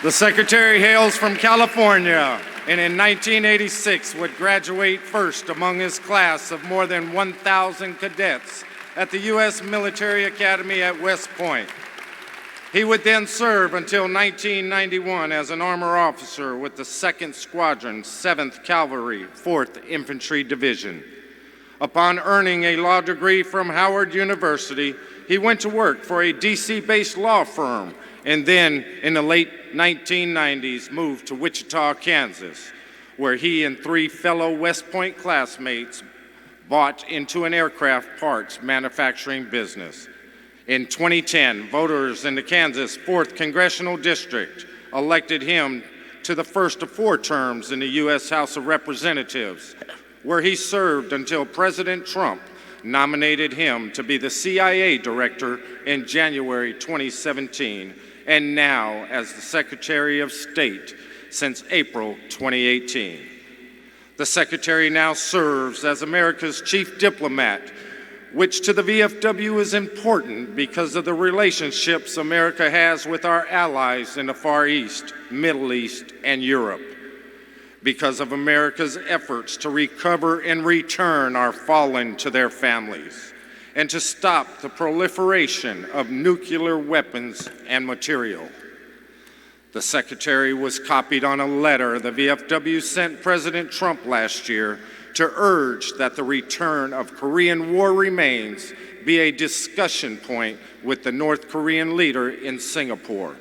The Secretary hails from California and in 1986 would graduate first among his class of more than 1,000 cadets at the U.S. Military Academy at West Point. He would then serve until 1991 as an armor officer with the 2nd Squadron, 7th Cavalry, 4th Infantry Division. Upon earning a law degree from Howard University, he went to work for a DC-based law firm and then, in the late 1990s, moved to Wichita, Kansas, where he and 3 fellow West Point classmates bought into an aircraft parts manufacturing business. In 2010, voters in the Kansas 4th Congressional District elected him to the first of 4 terms in the U.S. House of Representatives, where he served until President Trump nominated him to be the CIA director in January 2017, and now as the Secretary of State since April 2018. The Secretary now serves as America's chief diplomat, which to the VFW is important because of the relationships America has with our allies in the Far East, Middle East, and Europe. Because of America's efforts to recover and return our fallen to their families, and to stop the proliferation of nuclear weapons and material. The Secretary was copied on a letter the VFW sent President Trump last year to urge that the return of Korean War remains be a discussion point with the North Korean leader in Singapore.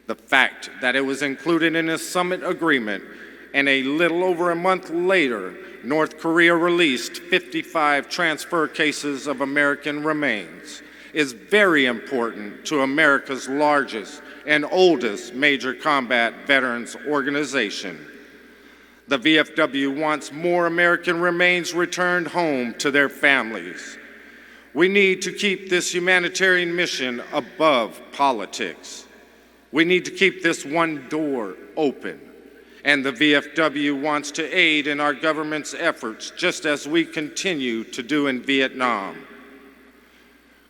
The fact that it was included in a summit agreement and a little over a month later, North Korea released 55 transfer cases of American remains is very important to America's largest and oldest major combat veterans organization. The VFW wants more American remains returned home to their families. We need to keep this humanitarian mission above politics. We need to keep this one door open. And the VFW wants to aid in our government's efforts, just as we continue to do in Vietnam.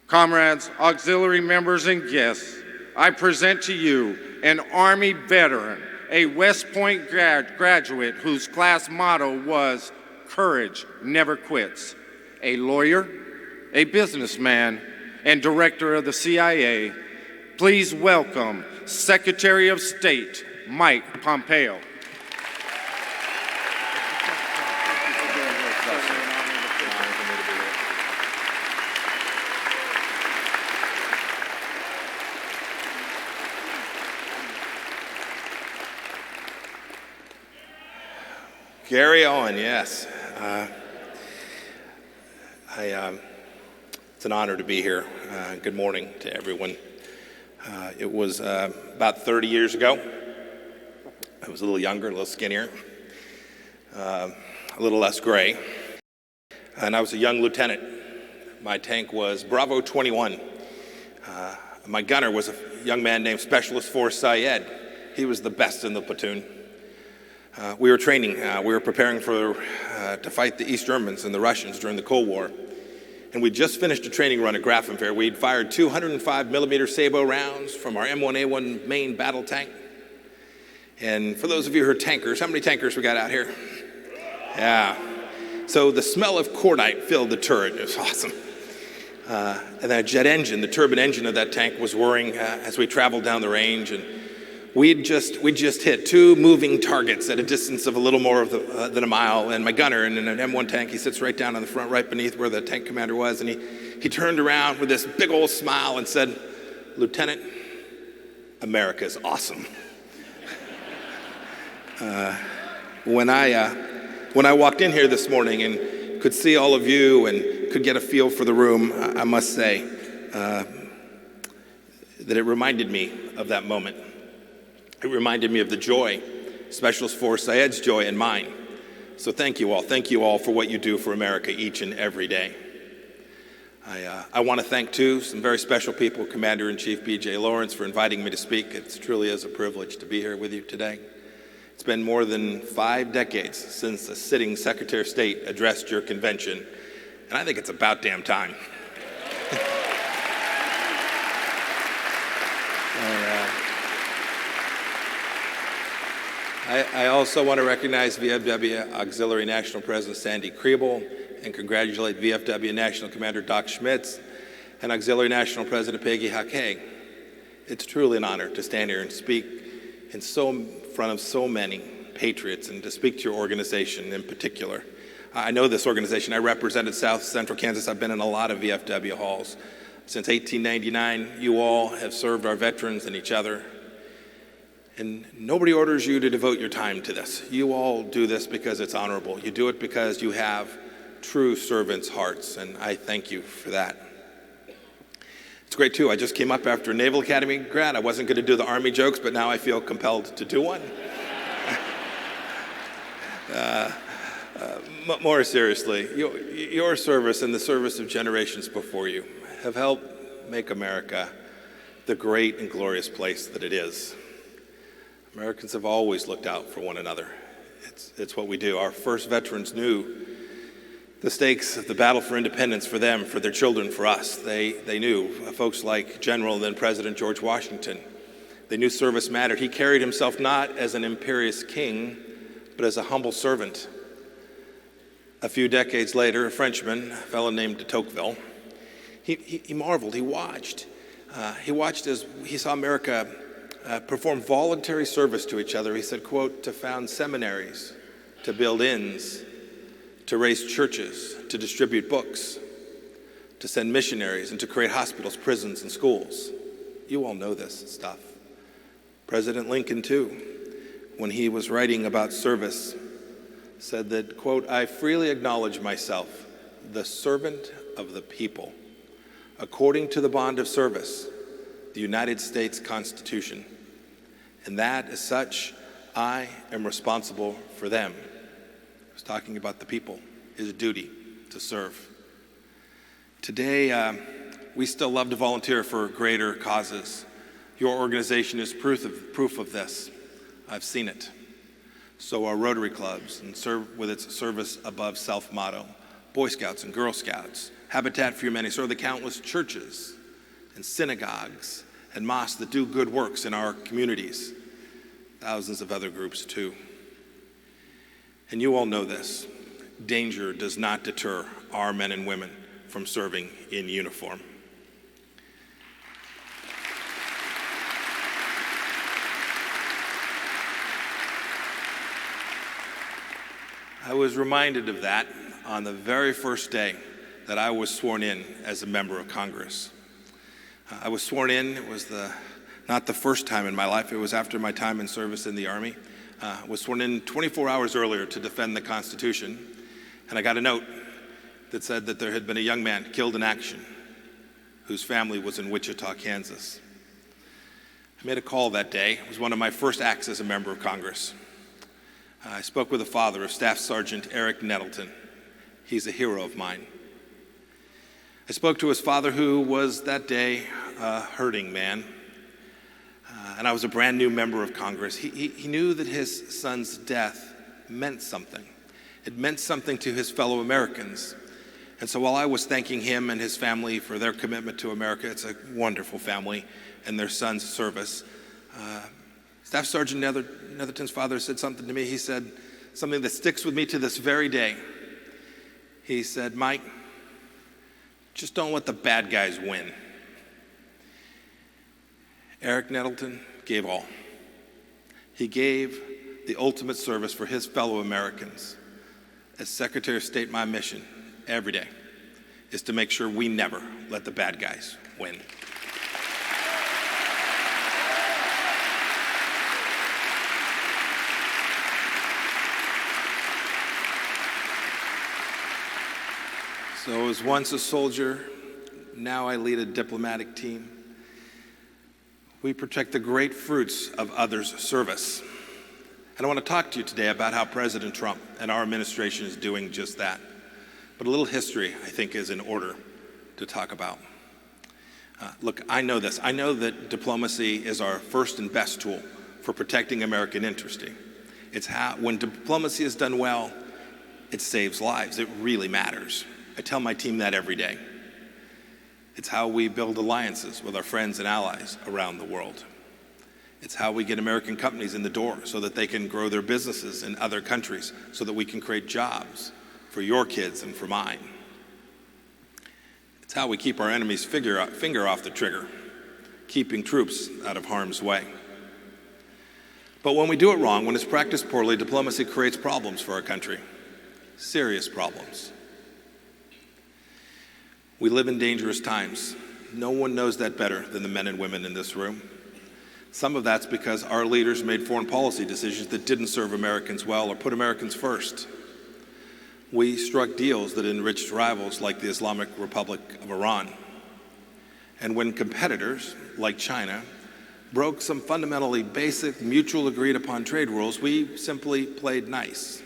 Comrades, auxiliary members, and guests, I present to you an Army veteran, a West Point graduate whose class motto was, "Courage never quits," a lawyer, a businessman, and director of the CIA. Please welcome Secretary of State Mike Pompeo. Carry on, yes. It's an honor to be here. Good morning to everyone. It was about 30 years ago. I was a little younger, a little skinnier, a little less gray, and I was a young lieutenant. My tank was Bravo 21. My gunner was a young man named Specialist Force Syed. He was the best in the platoon. We were training. We were preparing to fight the East Germans and the Russians during the Cold War. And we just finished a training run at Grafenwehr. We'd fired 205 millimeter Sabo rounds from our M1A1 main battle tank. And for those of you who are tankers, how many tankers we got out here? Yeah. So the smell of cordite filled the turret. It was awesome. And that jet engine, the turbine engine of that tank was whirring as we traveled down the range. And we'd just hit 2 moving targets at a distance of a little more than a mile, and my gunner in an M1 tank, he sits right down on the front, right beneath where the tank commander was, and he turned around with this big old smile and said, "Lieutenant, America's awesome." When I walked in here this morning and could see all of you and could get a feel for the room, I must say that it reminded me of that moment. It reminded me of the joy, Specialist Force Syed's joy and mine. So thank you all. Thank you all for what you do for America each and every day. I want to thank, too, some very special people, Commander-in-Chief B.J. Lawrence, for inviting me to speak. It truly is a privilege to be here with you today. It's been more than 5 decades since a sitting Secretary of State addressed your convention, and I think it's about damn time. I also want to recognize VFW Auxiliary National President Sandy Kriebel and congratulate VFW National Commander Doc Schmitz and Auxiliary National President Peggy Hake. It's truly an honor to stand here and speak in front of so many patriots and to speak to your organization in particular. I know this organization. I represented South Central Kansas. I've been in a lot of VFW halls. Since 1899, you all have served our veterans and each other. And nobody orders you to devote your time to this. You all do this because it's honorable. You do it because you have true servants' hearts, and I thank you for that. It's great, too. I just came up after a Naval Academy grad. I wasn't going to do the Army jokes, but now I feel compelled to do one. More seriously, your service and the service of generations before you have helped make America the great and glorious place that it is. Americans have always looked out for one another. It's what we do. Our first veterans knew the stakes of the battle for independence for them, for their children, for us. They knew folks like General and then President George Washington. They knew service mattered. He carried himself not as an imperious king, but as a humble servant. A few decades later, a Frenchman, a fellow named de Tocqueville, he marveled, he watched. He watched as he saw America perform voluntary service to each other. He said, quote, to found seminaries, to build inns, to raise churches, to distribute books, to send missionaries, and to create hospitals, prisons, and schools. You all know this stuff. President Lincoln, too, when he was writing about service, said that, quote, I freely acknowledge myself the servant of the people, according to the bond of service, the United States Constitution, and that as such, I am responsible for them. He was talking about the people, his duty to serve. Today, we still love to volunteer for greater causes. Your organization is proof of this. I've seen it. So are Rotary clubs, and serve with its service above self motto, Boy Scouts and Girl Scouts, Habitat for Humanity, so are the countless churches and synagogues and mosques that do good works in our communities. Thousands of other groups too. And you all know this. Danger does not deter our men and women from serving in uniform. I was reminded of that on the very first day that I was sworn in as a member of Congress. I was sworn in. It was not the first time in my life. It was after my time in service in the Army. I was sworn in 24 hours earlier to defend the Constitution, and I got a note that said that there had been a young man killed in action whose family was in Wichita, Kansas. I made a call that day. It was one of my first acts as a member of Congress. I spoke with the father of Staff Sergeant Eric Nettleton. He's a hero of mine. I spoke to his father, who was that day a hurting man, and I was a brand new member of Congress. He knew that his son's death meant something. It meant something to his fellow Americans. And so while I was thanking him and his family for their commitment to America, it's a wonderful family, and their son's service, Staff Sergeant Netherton's father said something to me. He said something that sticks with me to this very day. He said, Mike, just don't let the bad guys win. Eric Nettleton gave all. He gave the ultimate service for his fellow Americans. As Secretary of State, my mission every day is to make sure we never let the bad guys win. So as once a soldier, now I lead a diplomatic team. We protect the great fruits of others' service. And I want to talk to you today about how President Trump and our administration is doing just that. But a little history, I think, is in order to talk about. Look, I know this. I know that diplomacy is our first and best tool for protecting American interest. It's how, when diplomacy is done well, it saves lives. It really matters. I tell my team that every day. It's how we build alliances with our friends and allies around the world. It's how we get American companies in the door so that they can grow their businesses in other countries, so that we can create jobs for your kids and for mine. It's how we keep our enemies' finger off the trigger, keeping troops out of harm's way. But when we do it wrong, when it's practiced poorly, diplomacy creates problems for our country, serious problems. We live in dangerous times. No one knows that better than the men and women in this room. Some of that's because our leaders made foreign policy decisions that didn't serve Americans well or put Americans first. We struck deals that enriched rivals like the Islamic Republic of Iran. And when competitors, like China, broke some fundamentally basic, mutual agreed upon trade rules, we simply played nice.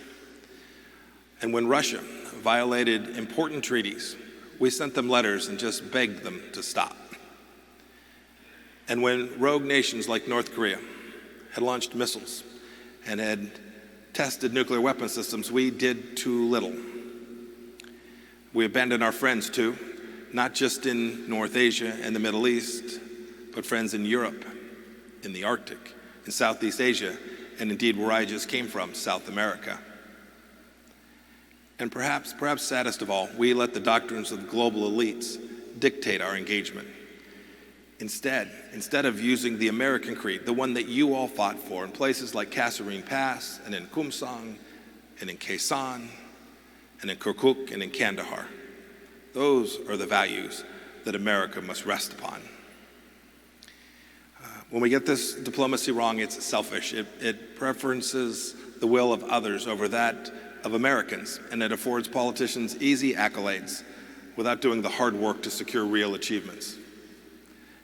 And when Russia violated important treaties, we sent them letters and just begged them to stop. And when rogue nations like North Korea had launched missiles and had tested nuclear weapon systems, we did too little. We abandoned our friends too, not just in North Asia and the Middle East, but friends in Europe, in the Arctic, in Southeast Asia, and indeed where I just came from, South America. And perhaps saddest of all, we let the doctrines of global elites dictate our engagement. Instead of using the American creed, the one that you all fought for in places like Kasserine Pass and in Kumsang and in Kaisan and in Kirkuk and in Kandahar. Those are the values that America must rest upon. When we get this diplomacy wrong, it's selfish. It preferences the will of others over that of Americans, and it affords politicians easy accolades without doing the hard work to secure real achievements.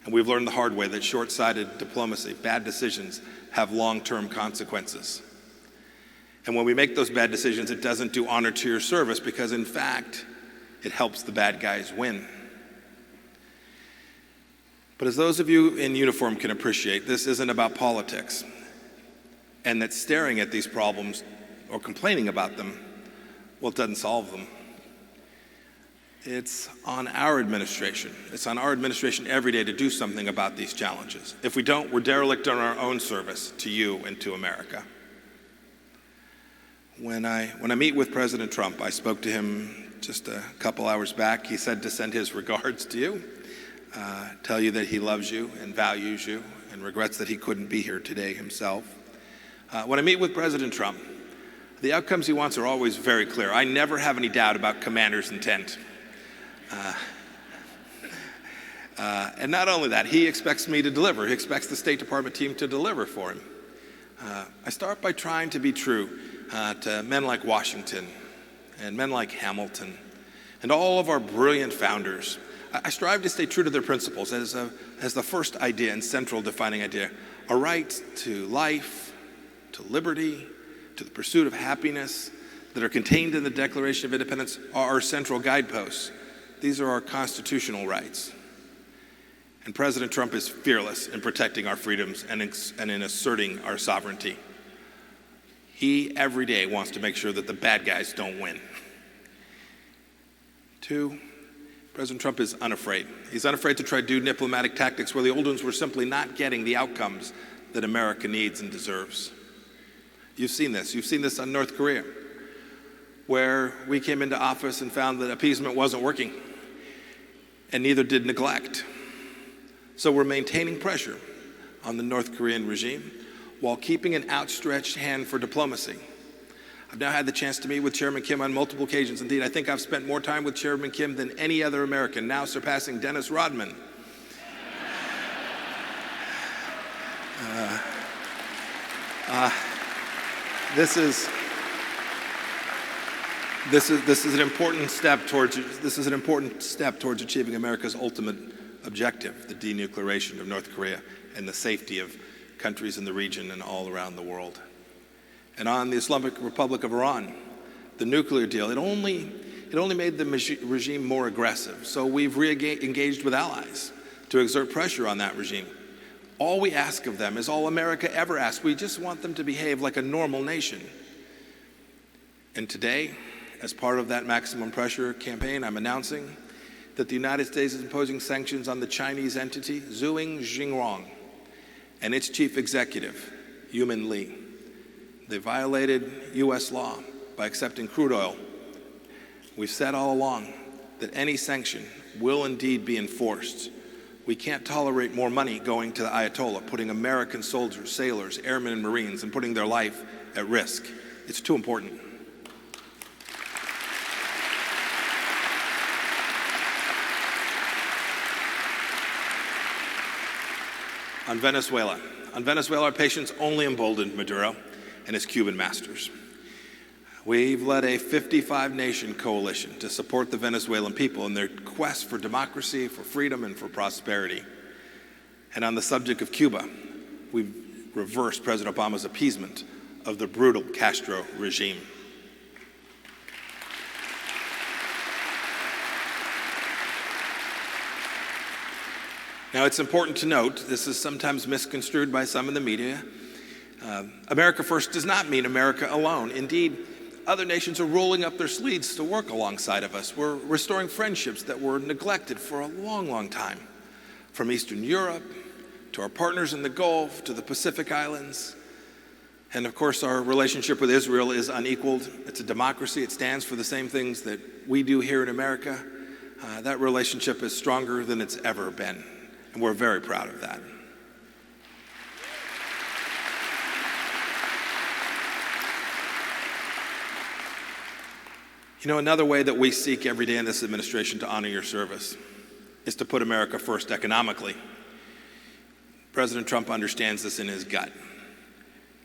And we've learned the hard way that short-sighted diplomacy, bad decisions, have long-term consequences. And when we make those bad decisions, it doesn't do honor to your service because, in fact, it helps the bad guys win. But as those of you in uniform can appreciate, this isn't about politics. And that staring at these problems or complaining about them, well, it doesn't solve them. It's on our administration. It's on our administration every day to do something about these challenges. If we don't, we're derelict on our own service to you and to America. When I meet with President Trump, I spoke to him just a couple hours back. He said to send his regards to you, tell you that he loves you and values you and regrets that he couldn't be here today himself. When I meet with President Trump, the outcomes he wants are always very clear. I never have any doubt about commander's intent. And not only that, he expects me to deliver. He expects the State Department team to deliver for him. I start by trying to be true to men like Washington and men like Hamilton and all of our brilliant founders. I strive to stay true to their principles as the first idea and central defining idea. A right to life, to liberty, to the pursuit of happiness that are contained in the Declaration of Independence are our central guideposts. These are our constitutional rights. And President Trump is fearless in protecting our freedoms and in asserting our sovereignty. He, every day, wants to make sure that the bad guys don't win. 2, President Trump is unafraid. He's unafraid to try to do diplomatic tactics where the old ones were simply not getting the outcomes that America needs and deserves. You've seen this. You've seen this on North Korea, where we came into office and found that appeasement wasn't working, and neither did neglect. So we're maintaining pressure on the North Korean regime while keeping an outstretched hand for diplomacy. I've now had the chance to meet with Chairman Kim on multiple occasions. Indeed, I think I've spent more time with Chairman Kim than any other American, now surpassing Dennis Rodman. This is an important step towards achieving America's ultimate objective, the denuclearization of North Korea and the safety of countries in the region and all around the world. And on the Islamic Republic of Iran, the nuclear deal, it only made the regime more aggressive. So we've re-engaged with allies to exert pressure on that regime. All we ask of them is all America ever asks. We just want them to behave like a normal nation. And today, as part of that maximum pressure campaign, I'm announcing that the United States is imposing sanctions on the Chinese entity, Zhuhai Zhenrong. and its chief executive, Youmin Li. They violated U.S. law by accepting crude oil. We've said all along that any sanction will indeed be enforced. We can't tolerate more money going to the Ayatollah, putting American soldiers, sailors, airmen, and Marines, and putting their life at risk. It's too important. On Venezuela, our patience only emboldened Maduro and his Cuban masters. We've led a 55-nation coalition to support the Venezuelan people in their quest for democracy, for freedom, and for prosperity. And on the subject of Cuba, we've reversed President Obama's appeasement of the brutal Castro regime. Now, it's important to note, this is sometimes misconstrued by some in the media, America First does not mean America alone. Indeed, other nations are rolling up their sleeves to work alongside of us. We're restoring friendships that were neglected for a long, long time. From Eastern Europe, to our partners in the Gulf, to the Pacific Islands. And of course, our relationship with Israel is unequaled. It's a democracy. It stands for the same things that we do here in America. That relationship is stronger than it's ever been. And we're very proud of that. You know, another way that we seek every day in this administration to honor your service is to put America first economically. President Trump understands this in his gut.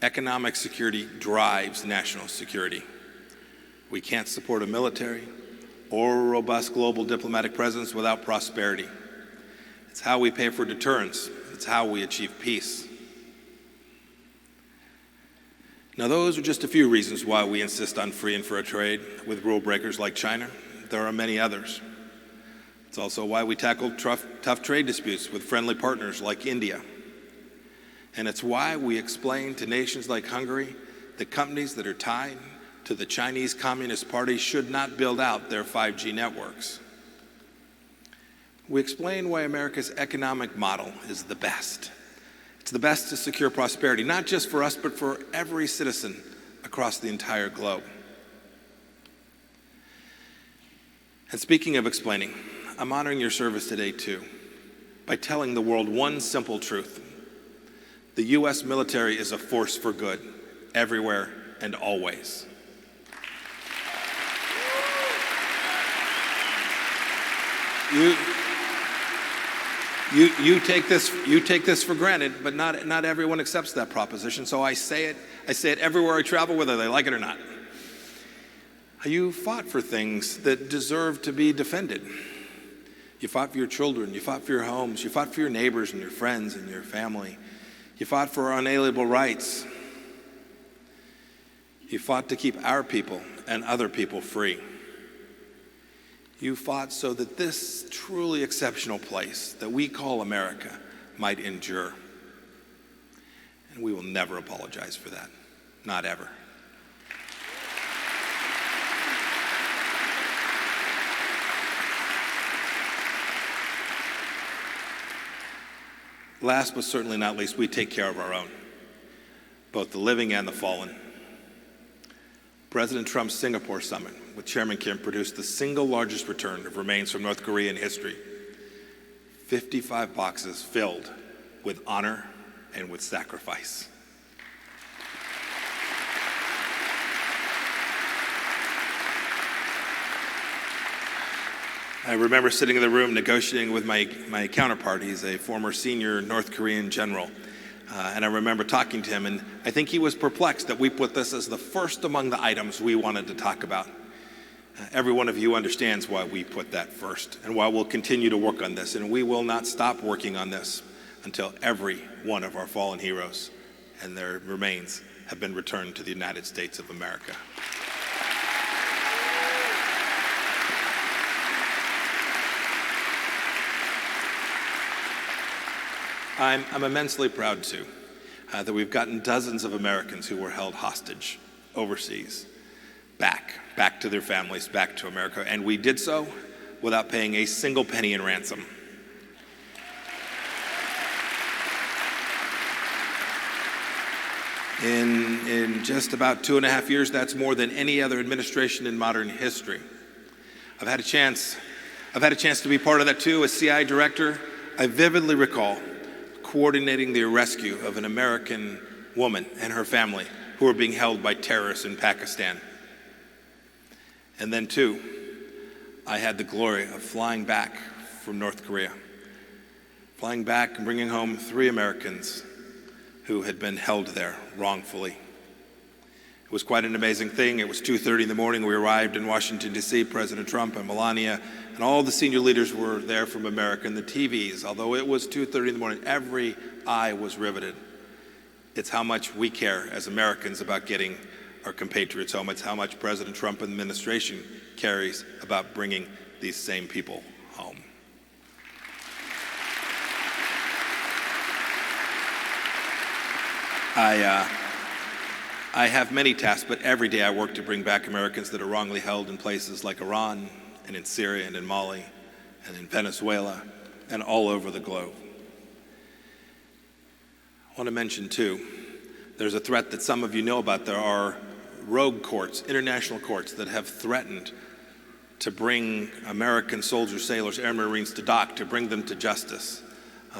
Economic security drives national security. We can't support a military or a robust global diplomatic presence without prosperity. It's how we pay for deterrence. It's how we achieve peace. Now, those are just a few reasons why we insist on free and fair trade with rule breakers like China. There are many others. It's also why we tackle tough trade disputes with friendly partners like India. And it's why we explain to nations like Hungary that companies that are tied to the Chinese Communist Party should not build out their 5G networks. We explain why America's economic model is the best. It's the best to secure prosperity, not just for us, but for every citizen across the entire globe. And speaking of explaining, I'm honoring your service today too, by telling the world one simple truth. The U.S. military is a force for good, everywhere and always. You take this for granted, but not everyone accepts that proposition. So I say it everywhere I travel, whether they like it or not. You fought for things that deserve to be defended. You fought for your children, you fought for your homes, you fought for your neighbors and your friends and your family. You fought for our unalienable rights. You fought to keep our people and other people free. You fought so that this truly exceptional place that we call America might endure. And we will never apologize for that. Not ever. Last but certainly not least, we take care of our own, both the living and the fallen. President Trump's Singapore summit with Chairman Kim produced the single largest return of remains from North Korea in history. 55 boxes filled with honor and with sacrifice. I remember sitting in the room negotiating with my counterpart. He's a former senior North Korean general. And I remember talking to him, and I think he was perplexed that we put this as the first among the items we wanted to talk about. Every one of you understands why we put that first and why we'll continue to work on this. And we will not stop working on this until every one of our fallen heroes and their remains have been returned to the United States of America. I'm immensely proud, too, that we've gotten dozens of Americans who were held hostage overseas back to their families, back to America, and we did so without paying a single penny in ransom. In just about 2.5 years, that's more than any other administration in modern history. I've had a chance to be part of that too. As CI director, I vividly recall coordinating the rescue of an American woman and her family who were being held by terrorists in Pakistan. And then too, I had the glory of flying back from North Korea, flying back and bringing home 3 Americans who had been held there wrongfully. It was quite an amazing thing. It was 2:30 in the morning. We arrived in Washington, D.C. President Trump and Melania and all the senior leaders were there from America, and the TVs, although it was 2:30 in the morning, every eye was riveted. It's how much we care as Americans about getting our compatriots home. It's how much President Trump and the administration cares about bringing these same people home. I have many tasks, but every day I work to bring back Americans that are wrongly held in places like Iran and in Syria and in Mali and in Venezuela and all over the globe. I want to mention too, there's a threat that some of you know about. There are rogue courts, international courts, that have threatened to bring American soldiers, sailors, air Marines to dock, to bring them to justice.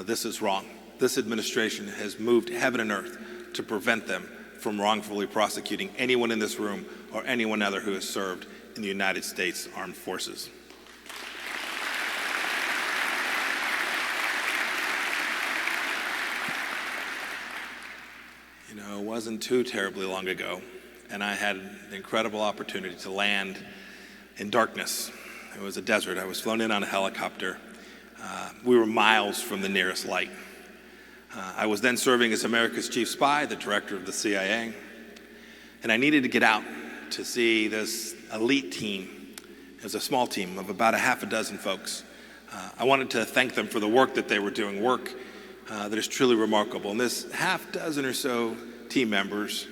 This is wrong. This administration has moved heaven and earth to prevent them from wrongfully prosecuting anyone in this room or anyone other who has served in the United States Armed Forces. You know, it wasn't too terribly long ago, and I had an incredible opportunity to land in darkness. It was a desert. I was flown in on a helicopter. We were miles from the nearest light. I was then serving as America's chief spy, the director of the CIA, and I needed to get out to see this elite team. It was a small team of about 6 folks. I wanted to thank them for the work that they were doing, work that is truly remarkable. And this 6 or so team members,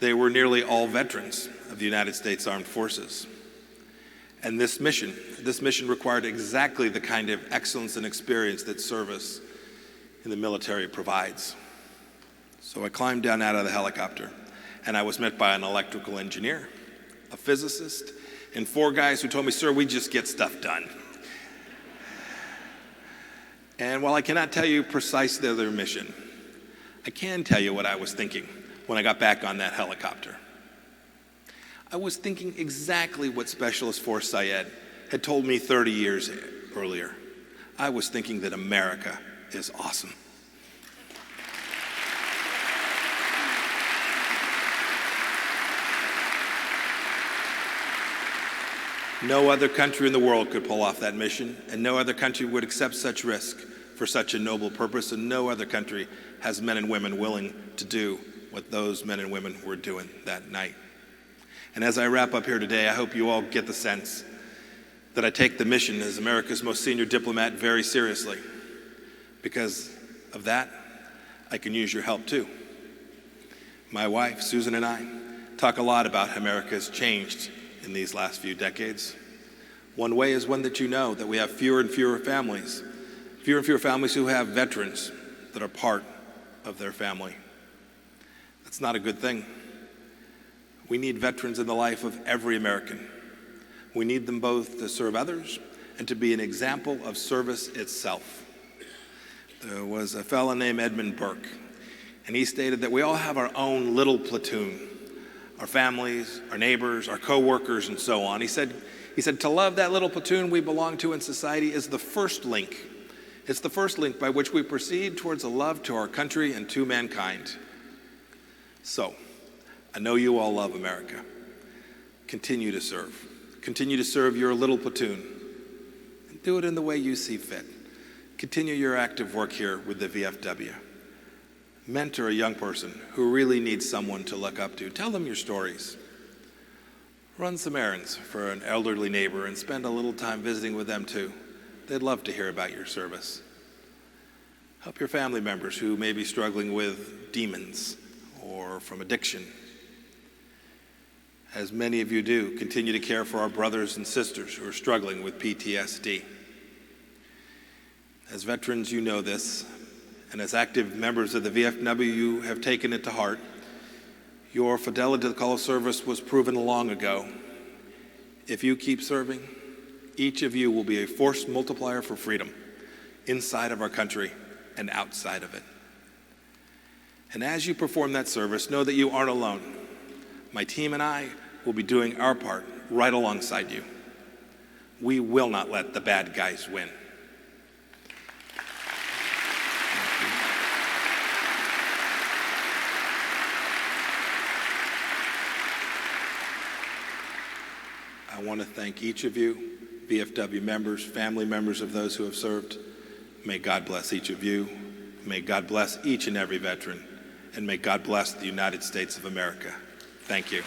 they were nearly all veterans of the United States Armed Forces. And this mission required exactly the kind of excellence and experience that service in the military provides. So I climbed down out of the helicopter, and I was met by an electrical engineer, a physicist, and 4 guys who told me, "Sir, we just get stuff done." And while I cannot tell you precisely their mission, I can tell you what I was thinking when I got back on that helicopter. I was thinking exactly what Specialist Force Syed had told me 30 years earlier. I was thinking that America is awesome. No other country in the world could pull off that mission, and no other country would accept such risk for such a noble purpose, and no other country has men and women willing to do what those men and women were doing that night. And as I wrap up here today, I hope you all get the sense that I take the mission as America's most senior diplomat very seriously. Because of that, I can use your help too. My wife, Susan, and I talk a lot about how America has changed in these last few decades. One way is one that you know, that we have fewer and fewer families who have veterans that are part of their family. That's not a good thing. We need veterans in the life of every American. We need them both to serve others and to be an example of service itself. There was a fellow named Edmund Burke, and he stated that we all have our own little platoon, our families, our neighbors, our co-workers, and so on. He said, to love that little platoon we belong to in society is the first link. It's the first link by which we proceed towards a love to our country and to mankind. So, I know you all love America. Continue to serve. Continue to serve your little platoon. And do it in the way you see fit. Continue your active work here with the VFW. Mentor a young person who really needs someone to look up to. Tell them your stories. Run some errands for an elderly neighbor and spend a little time visiting with them too. They'd love to hear about your service. Help your family members who may be struggling with demons or from addiction. As many of you do, continue to care for our brothers and sisters who are struggling with PTSD. As veterans, you know this, and as active members of the VFW, you have taken it to heart. Your fidelity to the call of service was proven long ago. If you keep serving, each of you will be a force multiplier for freedom inside of our country and outside of it. And as you perform that service, know that you aren't alone. My team and I will be doing our part right alongside you. We will not let the bad guys win. I want to thank each of you, VFW members, family members of those who have served. May God bless each of you. May God bless each and every veteran. And may God bless the United States of America. Thank you.